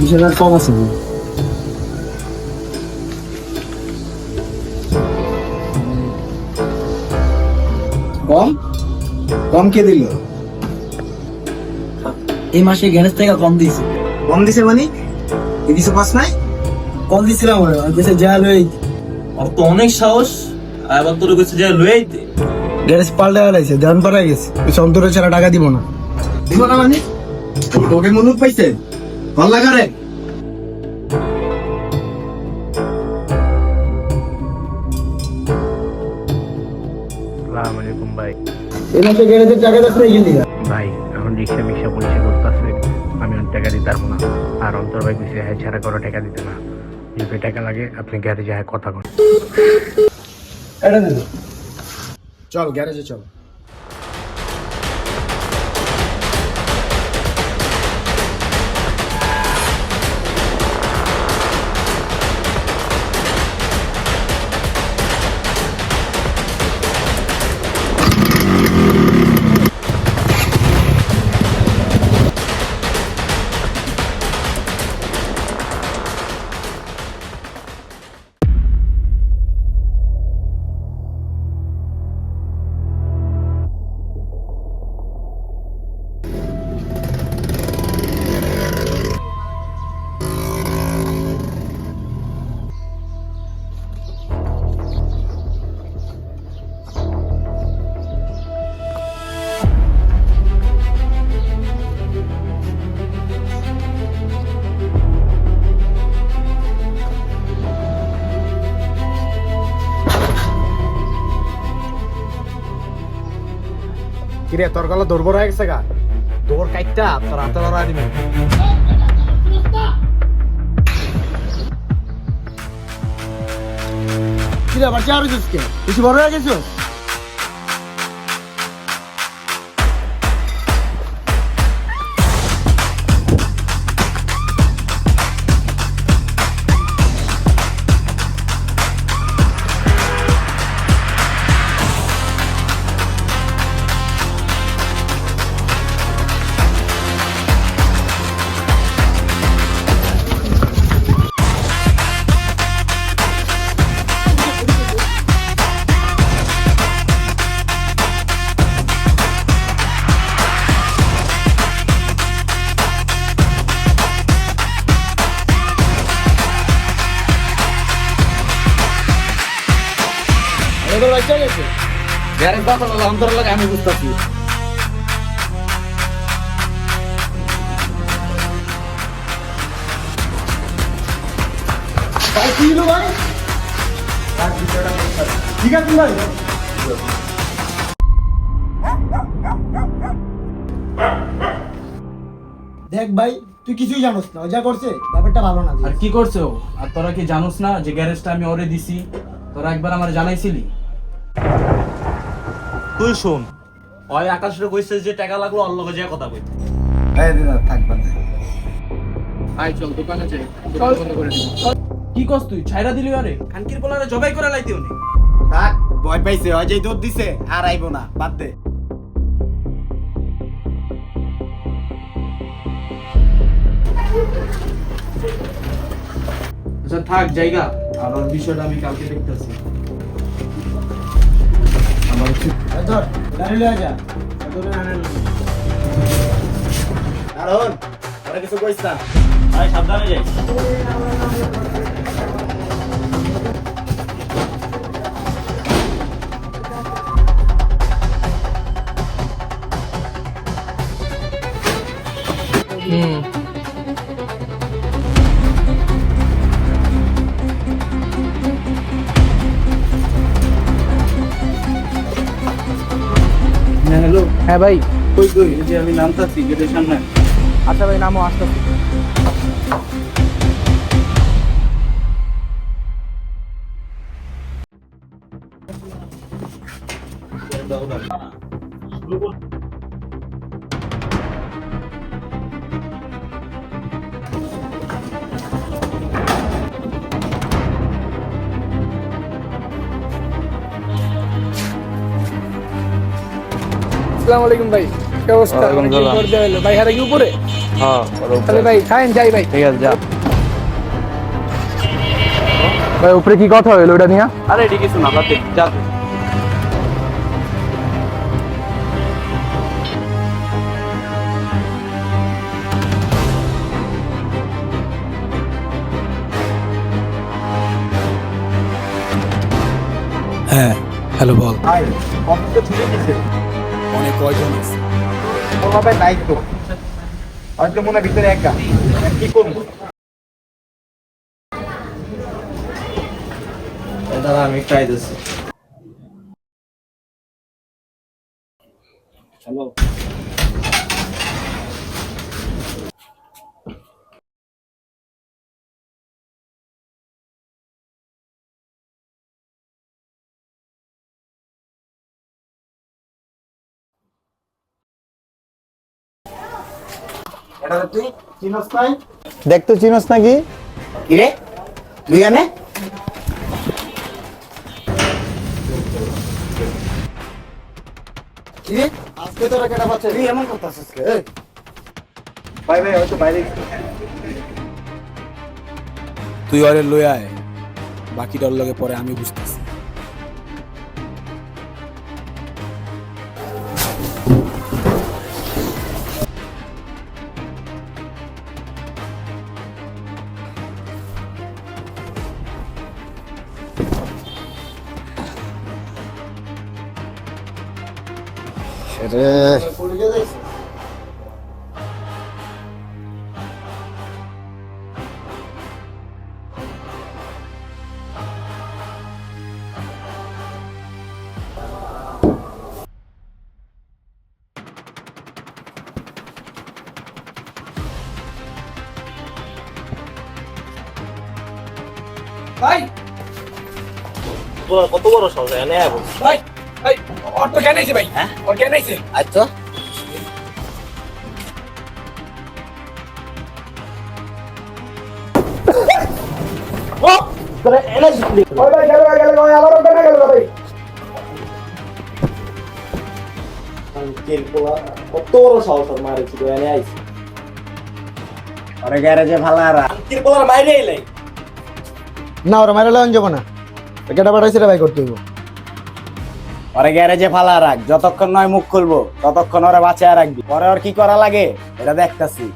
20,000 কম আছে। কম কম কে দিল? এই মাসে গ্যারেজ থেকে কম দিয়েছে। কম দিছে মানে এ কিছু পাস নাই? কম দিছিলাম ওরে, আর কইছে যা লই। আর তো অনেক সাহস, আবার তোর কাছে যে লয়ে আইতে। গ্যারেজ পাল্টে গেছে, ধ্যান পাড়ায় গেছে। কইছে অন্তরে ছাড়া টাকা দিব না। দিব না মানে তোকে মনুক পাইছে ভাল লাগারে। আসসালামু আলাইকুম ভাই। এই মাসে গ্যারেজের টাকা দাস নাই গেলি। ভাই এখন রিক্সা মিক্সা পরিষা করতেছে, আমি অন টাকা দিতে পারবো না। আর অন্তর ভাই কইছে হ্যাঁ ছাড়া করো টাকা দিতে না, যদি টাকা লাগে আপনি গ্যারেজে হ্যাঁ কথা বলুন। এটা দে। চল গ্যারেজে চল। কিরে তোর গলা দৌড় হয়ে গেছে গা, দৌড় কাইটটা তোর হাতে লড়াই দিবি। কি রে বাচ্চা আর কিছু কে? কিছু বড় হয়ে গেছো? এবার বাচ্চা গেছে। গ্যারেজ দখল হলো অন্তর লাগে আমি বুঝতেছি। ভাই কি হলো ভাই? ঠিক আছে ভাই। দেখ ভাই তুই কিছুই জানোস না, ও যা করছে ব্যাপারটা ভালো না। আর কি করছো? আর তোরা কি জানোস না যে গ্যারেজটা আমি ওরে দিছি? তোরা একবার আমার জানাইছিলি? তুই শোন, ওই আকাশরে কইছে যে টাকা লাগলো ওর লগে যে কথা কইতে। এই দিদা থাকবা না। আই চল দোকানে যাই, দোকান বন্ধ করে দিই। কি কস তুই? ছাইরা দিলি আরে খানকির পোলারে জবাই করে লাইতে উনি। থাক ভয় পাইছে, অজয় দৌড় দিছে আর আইবো না, বাদ দে। আচ্ছা থাক জায়গা, আর ওর বিষয়টা আমি কালকে দেখতেছি। আমার ধর গাড়ি লয়ে যা। তোকে আনেন না। কারণ ওরা কিছু কইছ না। ভাই সাবধানে যাই। হ্যালো, হ্যাঁ ভাই। কই কই এই যে আমি নামতাছি গেটের সামনে। আচ্ছা ভাই নামও আসতেছি। আসসালামু আলাইকুম ভাই, কি অবস্থা? অনেকদিন পর দেখা হলো। ভাই হারা কি উপরে? হ্যাঁ তাহলে ভাই খায়েন যাই ভাই। ঠিক আছে যা। ভাই উপরে কি কথা হইলো ওটা নিয়ে? আরে এটি কিছু না, বাদ দে, যা তুই। হ্যাঁ হ্যালো বল। ভাই অফিসে ছুটি দিছে। অনেক কয়জন আছে? ওভাবে নাই তো। হয়তো মনে হয় ভিতরে একা। কি করবো? দাদা আমি ট্রাই দিচ্ছি। হ্যালো, এটা তুই চিনস নাই? দেখ তো চিনস নাকি? কি রে তুই এনে কি রে? আজকে তোরা কেটা পাচ্ছে? তুই এমন করতেছিস কে? ভাই ভাই হয়তো বাইরে তুই ওরে লই আয়, বাকিটার লগে পরে আমি বুঝতেছি। কত বড় সাহস এনে আবো। আচ্ছা কত বড় সাহস আর মারেছি তো এনে আইছি। আরে গ্যারেজে ভালো আর আঙ্কির বলার মাইরে এলাই। না ওরা মারা লাগান যাবো না। কেটা পাঠাইছে রে ভাই করতে হইব। ওরে গ্যারেজে ফালা রাখ, যতক্ষণ নয় মুখ খুলবো ততক্ষণ ওরা বাঁচায় রাখবি। পরে ওর কি করা লাগে এটা দেখতাছি।